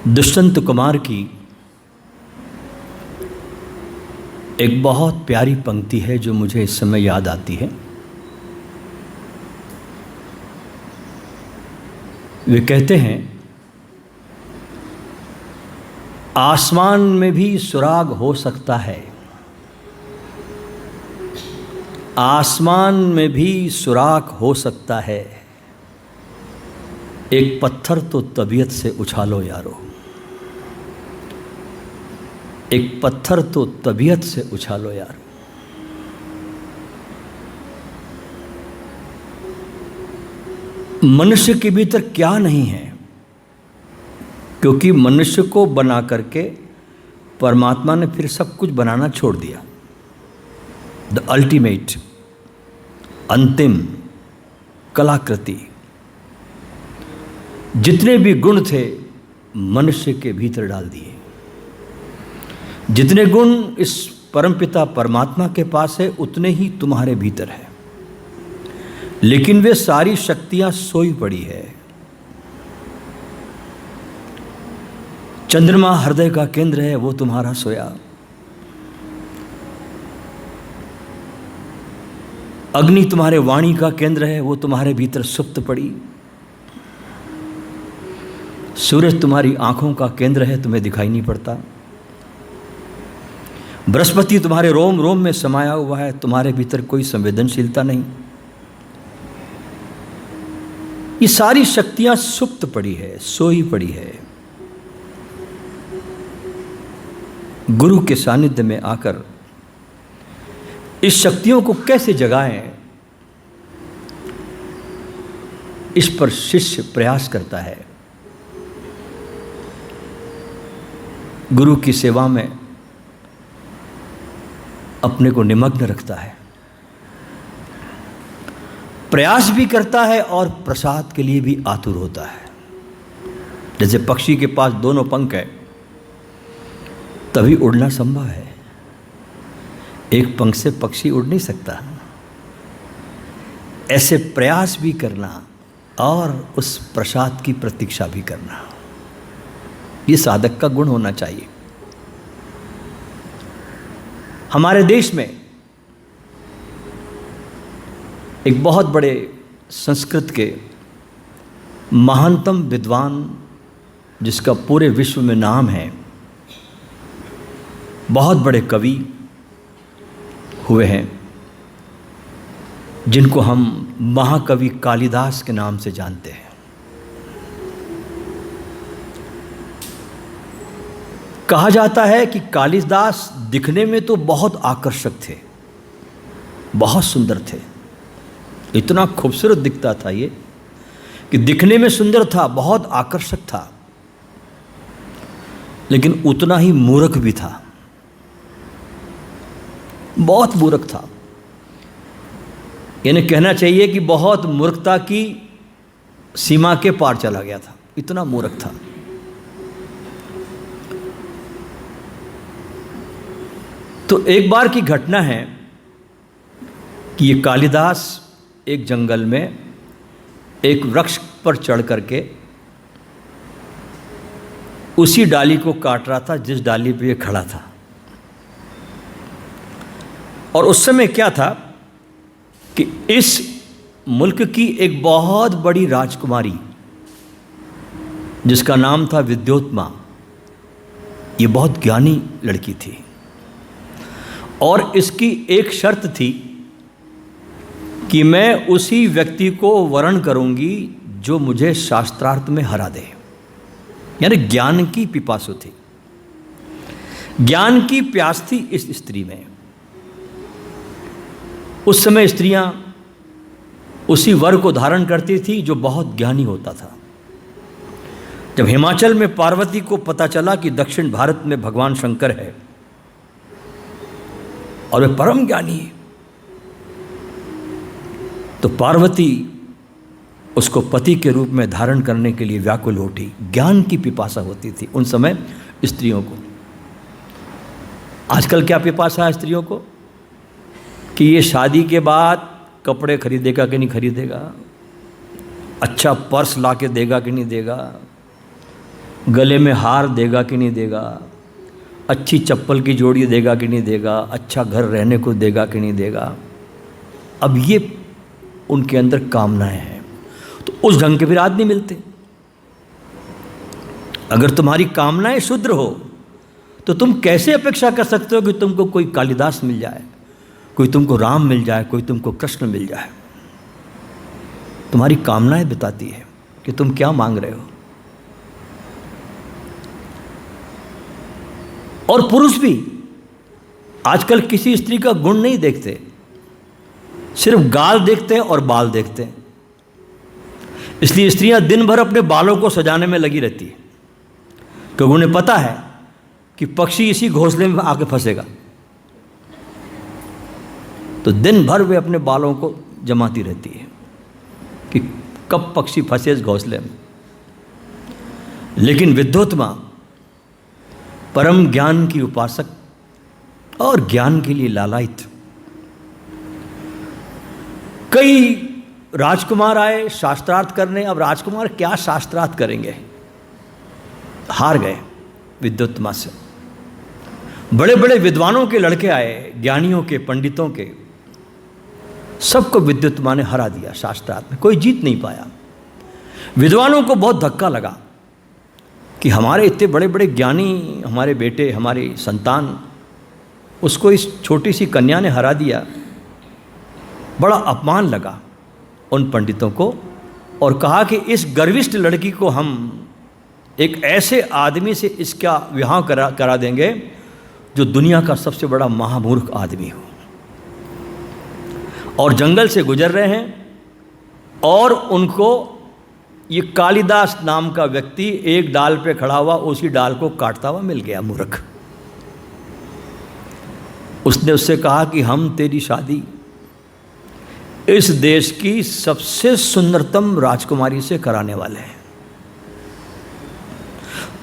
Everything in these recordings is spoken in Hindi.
दुष्यंत कुमार की एक बहुत प्यारी पंक्ति है जो मुझे इस समय याद आती है। वे कहते हैं, आसमान में भी सुराग हो सकता है, आसमान में भी सुराग हो सकता है, एक पत्थर तो तबीयत से उछालो यारो, एक पत्थर तो तबीयत से उछालो यारो। मनुष्य के भीतर क्या नहीं है, क्योंकि मनुष्य को बना करके परमात्मा ने फिर सब कुछ बनाना छोड़ दिया। द अल्टीमेट, अंतिम कलाकृति, जितने भी गुण थे मनुष्य के भीतर डाल दिए। जितने गुण इस परमपिता परमात्मा के पास है उतने ही तुम्हारे भीतर है, लेकिन वे सारी शक्तियां सोई पड़ी है। चंद्रमा हृदय का केंद्र है, वो तुम्हारा सोया। अग्नि तुम्हारे वाणी का केंद्र है, वो तुम्हारे भीतर सुप्त पड़ी। सूरज तुम्हारी आंखों का केंद्र है, तुम्हें दिखाई नहीं पड़ता। बृहस्पति तुम्हारे रोम रोम में समाया हुआ है, तुम्हारे भीतर कोई संवेदनशीलता नहीं। ये सारी शक्तियां सुप्त पड़ी है, सोई पड़ी है। गुरु के सानिध्य में आकर इस शक्तियों को कैसे जगाएं, इस पर शिष्य प्रयास करता है। गुरु की सेवा में अपने को निमग्न रखता है, प्रयास भी करता है और प्रसाद के लिए भी आतुर होता है। जैसे पक्षी के पास दोनों पंख है तभी उड़ना संभव है, एक पंख से पक्षी उड़ नहीं सकता। ऐसे प्रयास भी करना और उस प्रसाद की प्रतीक्षा भी करना, ये साधक का गुण होना चाहिए। हमारे देश में एक बहुत बड़े संस्कृत के महानतम विद्वान, जिसका पूरे विश्व में नाम है, बहुत बड़े कवि हुए हैं, जिनको हम महाकवि कालिदास के नाम से जानते हैं। कहा जाता है कि कालिदास दिखने में तो बहुत आकर्षक थे, बहुत सुंदर थे, इतना खूबसूरत दिखता था ये कि दिखने में सुंदर था, बहुत आकर्षक था, लेकिन उतना ही मूर्ख भी था, बहुत मूर्ख था। यानी कहना चाहिए कि बहुत मूर्खता की सीमा के पार चला गया था, इतना मूर्ख था। तो एक बार की घटना है कि ये कालिदास एक जंगल में एक वृक्ष पर चढ़ करके उसी डाली को काट रहा था जिस डाली पे ये खड़ा था। और उस समय क्या था कि इस मुल्क की एक बहुत बड़ी राजकुमारी, जिसका नाम था विद्योत्मा, ये बहुत ज्ञानी लड़की थी और इसकी एक शर्त थी कि मैं उसी व्यक्ति को वरण करूंगी जो मुझे शास्त्रार्थ में हरा दे। यानी ज्ञान की पिपासु थी, ज्ञान की प्यास थी इस स्त्री में। उस समय स्त्रियां उसी वर को धारण करती थी जो बहुत ज्ञानी होता था। जब हिमाचल में पार्वती को पता चला कि दक्षिण भारत में भगवान शंकर है और वे परम ज्ञानी है, तो पार्वती उसको पति के रूप में धारण करने के लिए व्याकुल उठी। ज्ञान की पिपासा होती थी उन समय स्त्रियों को। आजकल क्या पिपासा है स्त्रियों को कि ये शादी के बाद कपड़े खरीदेगा कि नहीं खरीदेगा, अच्छा पर्स ला के देगा कि नहीं देगा, गले में हार देगा कि नहीं देगा, अच्छी चप्पल की जोड़ी देगा कि नहीं देगा, अच्छा घर रहने को देगा कि नहीं देगा। अब ये उनके अंदर कामनाएं हैं, तो उस ढंग के फिर आदमी मिलते। अगर तुम्हारी कामनाएं शुद्र हो तो तुम कैसे अपेक्षा कर सकते हो कि तुमको कोई कालिदास मिल जाए, कोई तुमको राम मिल जाए, कोई तुमको कृष्ण मिल जाए। तुम्हारी कामनाएं बताती है कि तुम क्या मांग रहे हो। और पुरुष भी आजकल किसी स्त्री का गुण नहीं देखते, सिर्फ गाल देखते हैं और बाल देखते हैं। इसलिए स्त्रियां दिन भर अपने बालों को सजाने में लगी रहती है, क्योंकि उन्हें पता है कि पक्षी इसी घोंसले में आके फंसेगा। तो दिन भर वे अपने बालों को जमाती रहती है कि कब पक्षी फंसे इस घोंसले में। लेकिन विद्योत्मा परम ज्ञान की उपासक और ज्ञान के लिए लालायित। कई राजकुमार आए शास्त्रार्थ करने। अब राजकुमार क्या शास्त्रार्थ करेंगे, हार गए विद्योत्मा से। बड़े बड़े विद्वानों के लड़के आए, ज्ञानियों के, पंडितों के, सबको विद्योत्मा ने हरा दिया शास्त्रार्थ में। कोई जीत नहीं पाया। विद्वानों को बहुत धक्का लगा कि हमारे इतने बड़े बड़े ज्ञानी, हमारे बेटे, हमारी संतान, उसको इस छोटी सी कन्या ने हरा दिया। बड़ा अपमान लगा उन पंडितों को और कहा कि इस गर्विष्ठ लड़की को हम एक ऐसे आदमी से इसका विवाह करा देंगे जो दुनिया का सबसे बड़ा महामूर्ख आदमी हो। और जंगल से गुजर रहे हैं और उनको ये कालिदास नाम का व्यक्ति एक डाल पे खड़ा हुआ उसी डाल को काटता हुआ मिल गया, मूर्ख। उसने उससे कहा कि हम तेरी शादी इस देश की सबसे सुंदरतम राजकुमारी से कराने वाले हैं।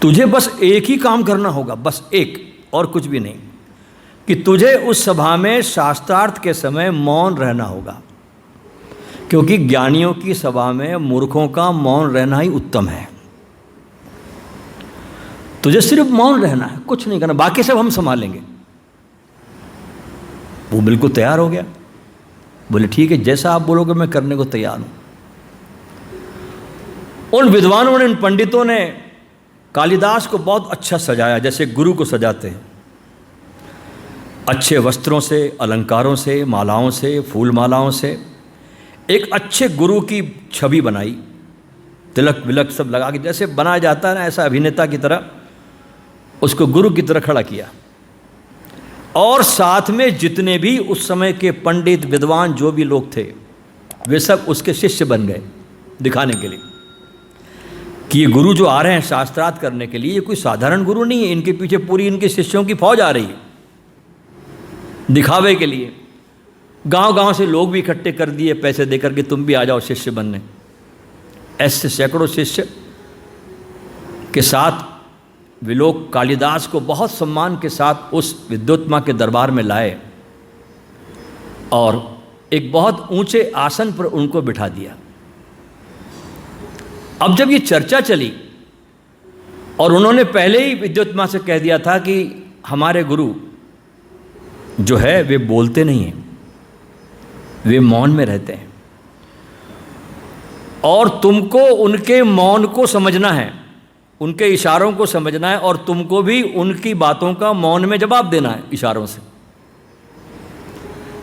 तुझे बस एक ही काम करना होगा, बस एक, और कुछ भी नहीं, कि तुझे उस सभा में शास्त्रार्थ के समय मौन रहना होगा, क्योंकि ज्ञानियों की सभा में मूर्खों का मौन रहना ही उत्तम है। तुझे सिर्फ मौन रहना है, कुछ नहीं करना, बाकी सब हम संभालेंगे। वो बिल्कुल तैयार हो गया, बोले ठीक है, जैसा आप बोलोगे मैं करने को तैयार हूं। उन विद्वानों ने, उन पंडितों ने कालिदास को बहुत अच्छा सजाया, जैसे गुरु को सजाते हैं। अच्छे वस्त्रों से, अलंकारों से, मालाओं से, फूल मालाओं से एक अच्छे गुरु की छवि बनाई। तिलक विलक सब लगा के जैसे बनाया जाता है ना, ऐसा अभिनेता की तरह उसको गुरु की तरह खड़ा किया। और साथ में जितने भी उस समय के पंडित, विद्वान, जो भी लोग थे, वे सब उसके शिष्य बन गए, दिखाने के लिए कि ये गुरु जो आ रहे हैं शास्त्रार्थ करने के लिए, ये कोई साधारण गुरु नहीं है। इनके पीछे पूरी इनके शिष्यों की फौज आ रही है दिखावे के लिए। गांव गांव से लोग भी इकट्ठे कर दिए पैसे देकर के, तुम भी आ जाओ शिष्य बनने। ऐसे सैकड़ों शिष्य के साथ वे लोग कालिदास को बहुत सम्मान के साथ उस विद्योत्मा के दरबार में लाए और एक बहुत ऊंचे आसन पर उनको बिठा दिया। अब जब ये चर्चा चली और उन्होंने पहले ही विद्योत्मा से कह दिया था कि हमारे गुरु जो है वे बोलते नहीं हैं, वे मौन में रहते हैं, और तुमको उनके मौन को समझना है, उनके इशारों को समझना है, और तुमको भी उनकी बातों का मौन में जवाब देना है इशारों से।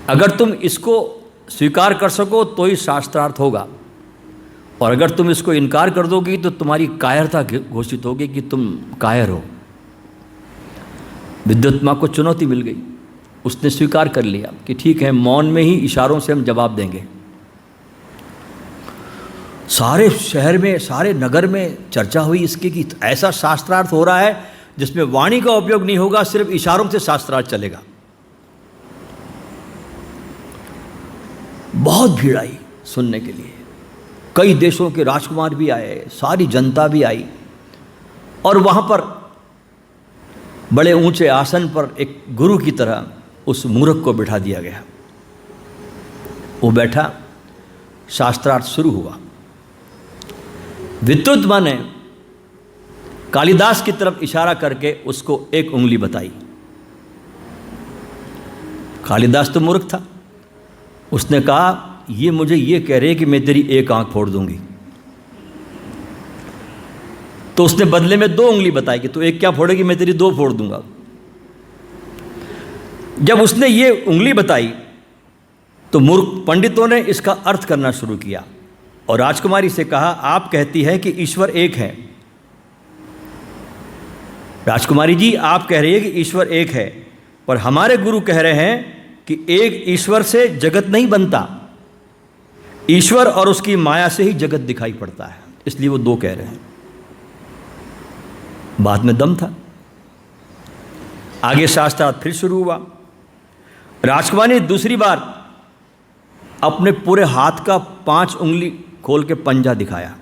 अगर तुम इसको स्वीकार कर सको तो ही शास्त्रार्थ होगा, और अगर तुम इसको इनकार कर दोगी तो तुम्हारी कायरता घोषित होगी कि तुम कायर हो। विद्योत्मा को चुनौती मिल गई, उसने स्वीकार कर लिया कि ठीक है, मौन में ही इशारों से हम जवाब देंगे। सारे शहर में, सारे नगर में चर्चा हुई इसकी कि ऐसा शास्त्रार्थ हो रहा है जिसमें वाणी का उपयोग नहीं होगा, सिर्फ इशारों से शास्त्रार्थ चलेगा। बहुत भीड़ आई सुनने के लिए, कई देशों के राजकुमार भी आए, सारी जनता भी आई, और वहाँ पर बड़े ऊंचे आसन पर एक गुरु की तरह उस मूर्ख को बिठा दिया गया। वो बैठा, शास्त्रार्थ शुरू हुआ। विद्योत्मा ने कालिदास की तरफ इशारा करके उसको एक उंगली बताई। कालिदास तो मूर्ख था, उसने कहा ये मुझे ये कह रहे कि मैं तेरी एक आंख फोड़ दूंगी। तो उसने बदले में 2 उंगली बताई कि तू एक क्या फोड़ेगी, मैं तेरी 2 फोड़ दूंगा। जब उसने ये उंगली बताई तो मूर्ख पंडितों ने इसका अर्थ करना शुरू किया और राजकुमारी से कहा, आप कहती है कि ईश्वर एक है। राजकुमारी जी, आप कह रही है कि ईश्वर एक है, पर हमारे गुरु कह रहे हैं कि एक ईश्वर से जगत नहीं बनता, ईश्वर और उसकी माया से ही जगत दिखाई पड़ता है, इसलिए वो 2 कह रहे हैं। बात में दम था। आगे शास्त्रार्थ फिर शुरू हुआ। राजकुमारी ने दूसरी बार अपने पूरे हाथ का 5 उंगली खोल के पंजा दिखाया।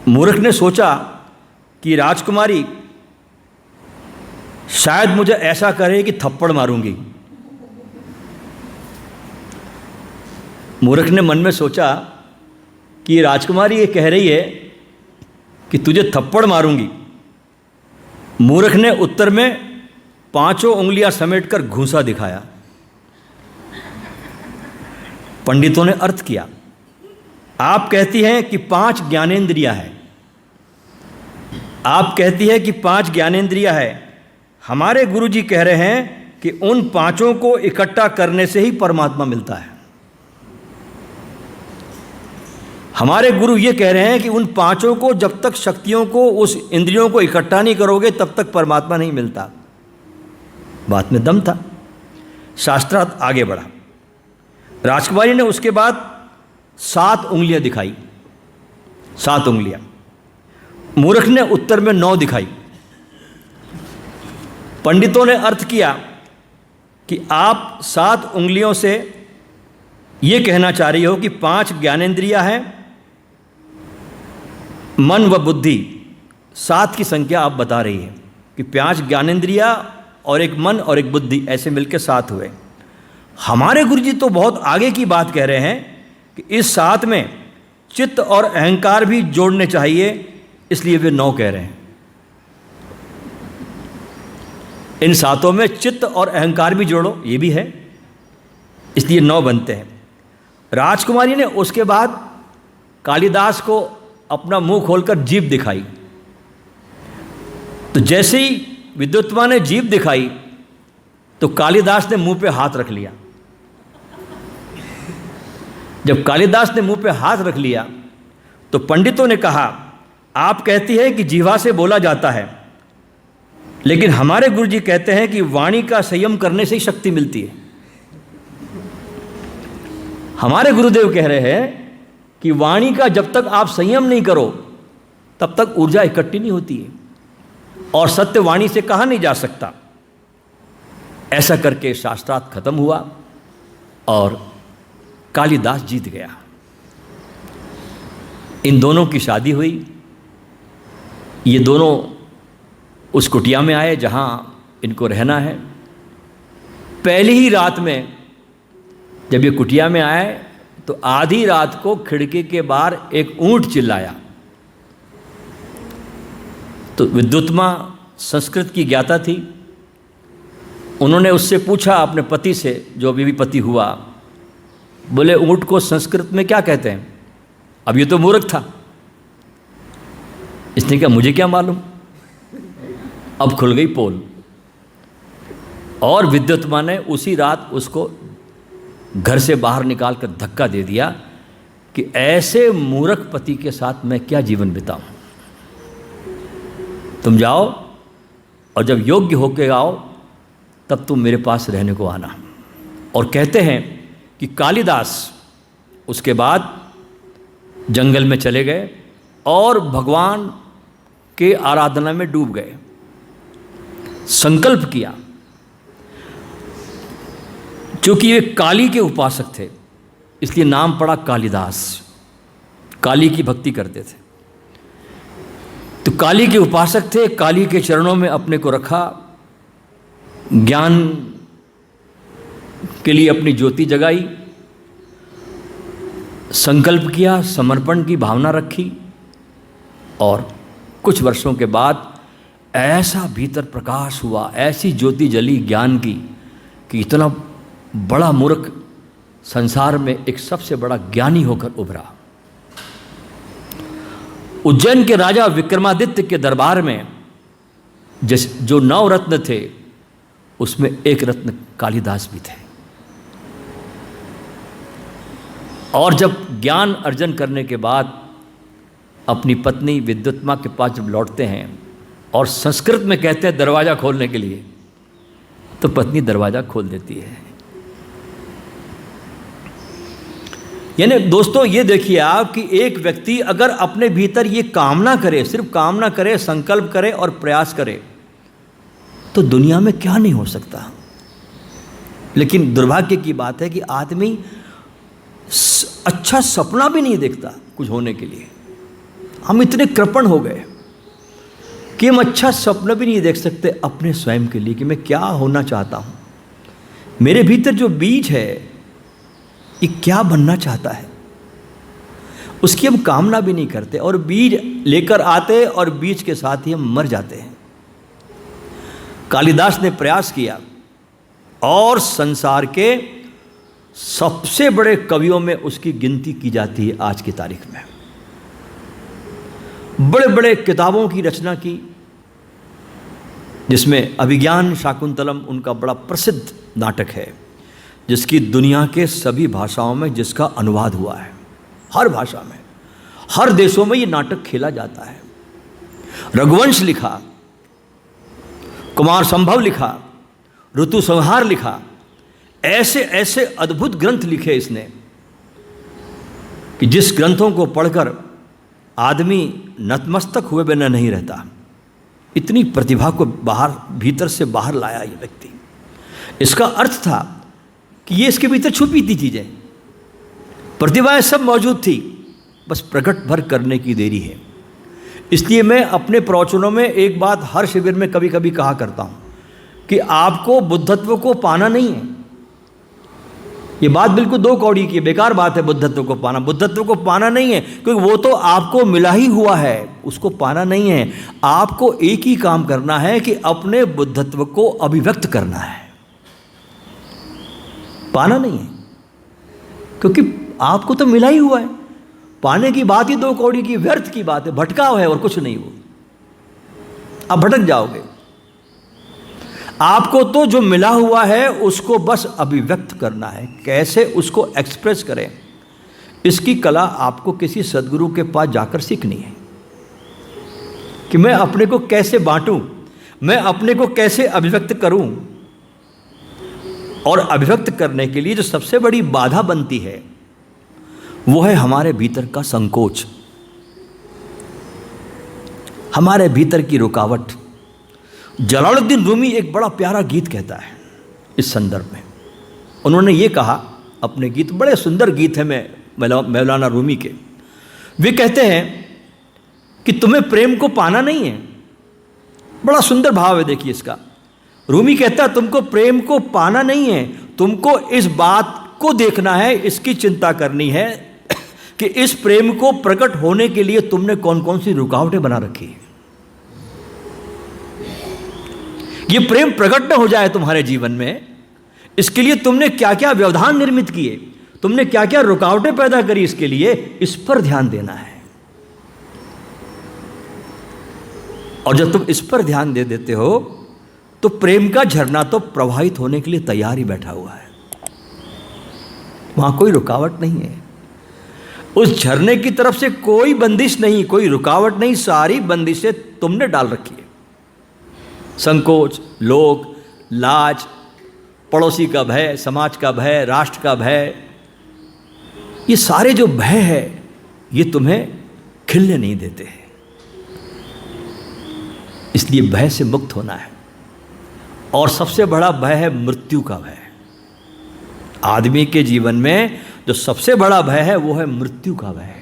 मूर्ख ने सोचा कि राजकुमारी शायद मुझे ऐसा करे कि थप्पड़ मारूंगी। मूर्ख ने मन में सोचा कि राजकुमारी ये कह रही है कि तुझे थप्पड़ मारूंगी। मूर्ख ने उत्तर में 5 उंगलियां समेटकर घूंसा दिखाया। पंडितों ने अर्थ किया, आप कहती हैं कि 5 ज्ञानेंद्रियां हैं, आप कहती है कि 5 ज्ञानेंद्रियां है। हमारे गुरुजी कह रहे हैं कि उन 5 को इकट्ठा करने से ही परमात्मा मिलता है। हमारे गुरु ये कह रहे हैं कि उन 5 को जब तक शक्तियों को, उस इंद्रियों को इकट्ठा नहीं करोगे तब तक परमात्मा नहीं मिलता। बात में दम था। शास्त्रार्थ आगे बढ़ा। राजकुमारी ने उसके बाद 7 उंगलियां दिखाई, 7 उंगलियां। मूर्ख ने उत्तर में 9 दिखाई। पंडितों ने अर्थ किया कि आप 7 उंगलियों से ये कहना चाह रही हो कि 5 ज्ञानेंद्रियां हैं, मन व बुद्धि, 7 की संख्या आप बता रही है कि 5 ज्ञानेंद्रियां और एक मन और एक बुद्धि, ऐसे मिलकर 7 हुए। हमारे गुरुजी तो बहुत आगे की बात कह रहे हैं कि इस 7 में चित्त और अहंकार भी जोड़ने चाहिए, इसलिए वे 9 कह रहे हैं। इन 7 में चित्त और अहंकार भी जोड़ो, ये भी है, इसलिए 9 बनते हैं। राजकुमारी ने उसके बाद कालिदास को अपना मुंह खोलकर जीभ दिखाई। तो जैसे ही विद्युत्मा ने जीभ दिखाई तो कालिदास ने मुंह पे हाथ रख लिया। जब कालिदास ने मुंह पे हाथ रख लिया तो पंडितों ने कहा, आप कहती है कि जीवा से बोला जाता है, लेकिन हमारे गुरुजी कहते हैं कि वाणी का संयम करने से ही शक्ति मिलती है। हमारे गुरुदेव कह रहे हैं कि वाणी का जब तक आप संयम नहीं करो तब तक ऊर्जा इकट्ठी नहीं होती है और सत्य वाणी से कहा नहीं जा सकता। ऐसा करके शास्त्रार्थ खत्म हुआ और कालिदास जीत गया। इन दोनों की शादी हुई। ये दोनों उस कुटिया में आए जहां इनको रहना है। पहली ही रात में जब ये कुटिया में आए तो आधी रात को खिड़की के बाहर एक ऊंट चिल्लाया। तो विद्युत्मा संस्कृत की ज्ञाता थी। उन्होंने उससे पूछा अपने पति से, जो अभी भी पति हुआ, बोले ऊंट को संस्कृत में क्या कहते हैं? अब ये तो मूर्ख था, इसने कहा मुझे क्या मालूम। अब खुल गई पोल और विद्युत्मा ने उसी रात उसको घर से बाहर निकालकर धक्का दे दिया कि ऐसे मूर्ख पति के साथ मैं क्या जीवन बिताऊं। तुम जाओ और जब योग्य होके आओ तब तुम मेरे पास रहने को आना। और कहते हैं कि कालिदास उसके बाद जंगल में चले गए और भगवान के आराधना में डूब गए। संकल्प किया, क्योंकि वे काली के उपासक थे इसलिए नाम पड़ा कालिदास। काली की भक्ति करते थे तो काली के उपासक थे। काली के चरणों में अपने को रखा, ज्ञान के लिए अपनी ज्योति जगाई, संकल्प किया, समर्पण की भावना रखी और कुछ वर्षों के बाद ऐसा भीतर प्रकाश हुआ, ऐसी ज्योति जली ज्ञान की कि इतना बड़ा मूर्ख संसार में एक सबसे बड़ा ज्ञानी होकर उभरा। उज्जैन के राजा विक्रमादित्य के दरबार में जो 9 रत्न थे उसमें एक रत्न कालिदास भी थे। और जब ज्ञान अर्जन करने के बाद अपनी पत्नी विद्युत्मा के पास जब लौटते हैं और संस्कृत में कहते हैं दरवाज़ा खोलने के लिए, तो पत्नी दरवाज़ा खोल देती है। यानी दोस्तों ये देखिए आप कि एक व्यक्ति अगर अपने भीतर ये कामना करे, सिर्फ कामना करे, संकल्प करे और प्रयास करे, तो दुनिया में क्या नहीं हो सकता। लेकिन दुर्भाग्य की बात है कि आदमी अच्छा सपना भी नहीं देखता कुछ होने के लिए। हम इतने कृपण हो गए कि हम अच्छा सपना भी नहीं देख सकते अपने स्वयं के लिए कि मैं क्या होना चाहता हूँ, मेरे भीतर जो बीज है ये क्या बनना चाहता है, उसकी हम कामना भी नहीं करते और बीज लेकर आते और बीज के साथ ही हम मर जाते हैं। कालिदास ने प्रयास किया और संसार के सबसे बड़े कवियों में उसकी गिनती की जाती है आज की तारीख में। बड़े बड़े किताबों की रचना की, जिसमें अभिज्ञान शाकुंतलम उनका बड़ा प्रसिद्ध नाटक है, जिसकी दुनिया के सभी भाषाओं में जिसका अनुवाद हुआ है। हर भाषा में, हर देशों में ये नाटक खेला जाता है। रघुवंश लिखा, कुमार संभव लिखा, ऋतु संहार लिखा, ऐसे ऐसे अद्भुत ग्रंथ लिखे इसने कि जिस ग्रंथों को पढ़कर आदमी नतमस्तक हुए बिना नहीं रहता। इतनी प्रतिभा को बाहर भीतर से बाहर लाया ये व्यक्ति। इसका अर्थ था कि ये इसके भीतर छुपी थी चीज़ें, प्रतिभाएं सब मौजूद थी, बस प्रकट भर करने की देरी है। इसलिए मैं अपने प्रवचनों में एक बात हर शिविर में कभी कभी कहा करता हूँ कि आपको बुद्धत्व को पाना नहीं है। ये बात बिल्कुल 2 कौड़ी की बेकार बात है। बुद्धत्व को पाना, बुद्धत्व को पाना नहीं है, क्योंकि वो तो आपको मिला ही हुआ है, उसको पाना नहीं है। आपको एक ही काम करना है कि अपने बुद्धत्व को अभिव्यक्त करना है, पाना नहीं है, क्योंकि आपको तो मिला ही हुआ है। पाने की बात ही 2 कौड़ी की, व्यर्थ की बात है, भटकाव है और कुछ नहीं। वो आप भटक जाओगे। आपको तो जो मिला हुआ है उसको बस अभिव्यक्त करना है। कैसे उसको एक्सप्रेस करें, इसकी कला आपको किसी सद्गुरु के पास जाकर सीखनी है कि मैं अपने को कैसे बांटूं, मैं अपने को कैसे अभिव्यक्त करूं। और अभिव्यक्त करने के लिए जो सबसे बड़ी बाधा बनती है वो है हमारे भीतर का संकोच, हमारे भीतर की रुकावट। जलालुद्दीन रूमी एक बड़ा प्यारा गीत कहता है इस संदर्भ में। उन्होंने ये कहा अपने गीत, बड़े सुंदर गीत हैं मौलाना रूमी के। वे कहते हैं कि तुम्हें प्रेम को पाना नहीं है। बड़ा सुंदर भाव है, देखिए इसका। रूमी कहता है तुमको प्रेम को पाना नहीं है, तुमको इस बात को देखना है, इसकी चिंता करनी है कि इस प्रेम को प्रकट होने के लिए तुमने कौन कौन सी रुकावटें बना रखी है। ये प्रेम प्रकट न हो जाए तुम्हारे जीवन में, इसके लिए तुमने क्या क्या व्यवधान निर्मित किए, तुमने क्या क्या रुकावटें पैदा करी, इसके लिए इस पर ध्यान देना है। और जब तुम इस पर ध्यान दे देते हो तो प्रेम का झरना तो प्रवाहित होने के लिए तैयार ही बैठा हुआ है, वहां कोई रुकावट नहीं है। उस झरने की तरफ से कोई बंदिश नहीं, कोई रुकावट नहीं, सारी बंदिशें तुमने डाल रखी है। संकोच, लोभ, लाज, पड़ोसी का भय, समाज का भय, राष्ट्र का भय, ये सारे जो भय है ये तुम्हें खिलने नहीं देते हैं। इसलिए भय से मुक्त होना है। और सबसे बड़ा भय है मृत्यु का भय। आदमी के जीवन में जो सबसे बड़ा भय है वो है मृत्यु का भय।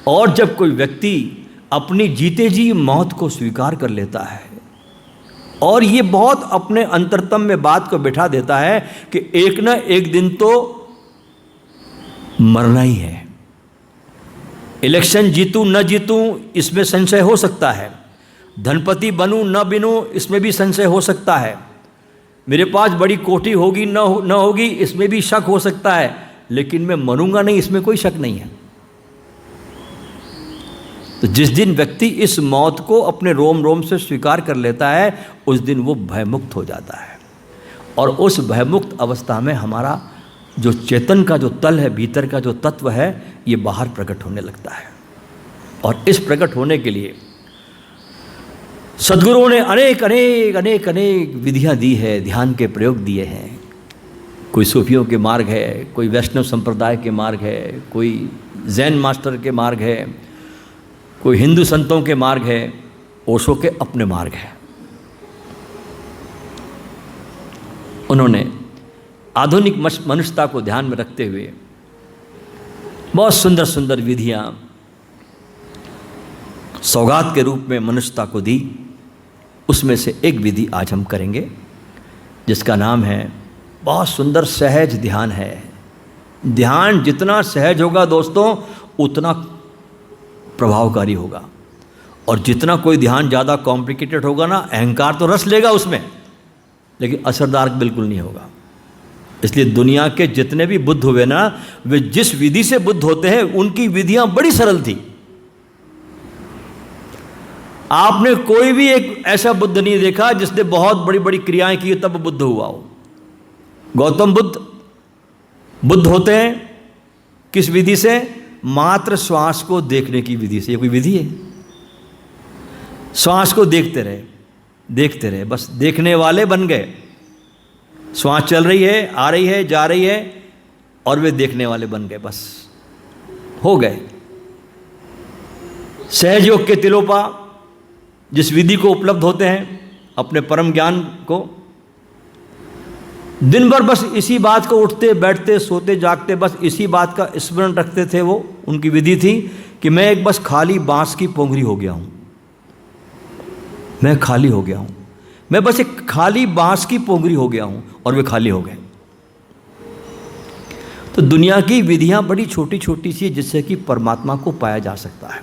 और जब कोई व्यक्ति अपनी जीते जी मौत को स्वीकार कर लेता है और ये बहुत अपने अंतरतम में बात को बिठा देता है कि एक ना एक दिन तो मरना ही है, इलेक्शन जीतूं न जीतूं इसमें संशय हो सकता है, धनपति बनूं न बनूं इसमें भी संशय हो सकता है, मेरे पास बड़ी कोठी होगी न होगी इसमें भी शक हो सकता है, लेकिन मैं मरूंगा नहीं इसमें कोई शक नहीं है। तो जिस दिन व्यक्ति इस मौत को अपने रोम रोम से स्वीकार कर लेता है उस दिन वो भयमुक्त हो जाता है, और उस भयमुक्त अवस्था में हमारा जो चेतन का जो तल है, भीतर का जो तत्व है, ये बाहर प्रकट होने लगता है। और इस प्रकट होने के लिए सद्गुरुओं ने अनेक अनेक अनेक अनेक विधियां दी है, ध्यान के प्रयोग दिए हैं। कोई सूफियों के मार्ग है, कोई वैष्णव संप्रदाय के मार्ग है, कोई जैन मास्टर के मार्ग है, कोई हिंदू संतों के मार्ग है, ओशो के अपने मार्ग है। उन्होंने आधुनिक मनुष्यता को ध्यान में रखते हुए बहुत सुंदर सुंदर विधियां सौगात के रूप में मनुष्यता को दी। उसमें से एक विधि आज हम करेंगे जिसका नाम है, बहुत सुंदर सहज ध्यान है। ध्यान जितना सहज होगा दोस्तों उतना प्रभावकारी होगा, और जितना कोई ध्यान ज़्यादा कॉम्प्लिकेटेड होगा ना, अहंकार तो रस लेगा उसमें लेकिन असरदार बिल्कुल नहीं होगा। इसलिए दुनिया के जितने भी बुद्ध हुए ना, वे जिस विधि से बुद्ध होते हैं उनकी विधियां बड़ी सरल थी। आपने कोई भी एक ऐसा बुद्ध नहीं देखा जिसने बहुत बड़ी बड़ी क्रियाएं की तब बुद्ध हुआ हो। गौतम बुद्ध होते हैं किस विधि से? मात्र श्वास को देखने की विधि से। ये कोई विधि है? श्वास को देखते रहे, बस देखने वाले बन गए। श्वास चल रही है, आ रही है, जा रही है, और वे देखने वाले बन गए, बस हो गए। सहज योग के तिलोपा जिस विधि को उपलब्ध होते हैं अपने परम ज्ञान को, दिन भर बस इसी बात को उठते बैठते सोते जागते बस इसी बात का स्मरण रखते थे। वो उनकी विधि थी कि मैं एक बस खाली बांस की पोंगरी हो गया हूं, मैं खाली हो गया हूं, मैं बस एक खाली बांस की पोंगरी हो गया हूं, और वे खाली हो गए। तो दुनिया की विधियां बड़ी छोटी छोटी सी जिससे कि परमात्मा को पाया जा सकता है।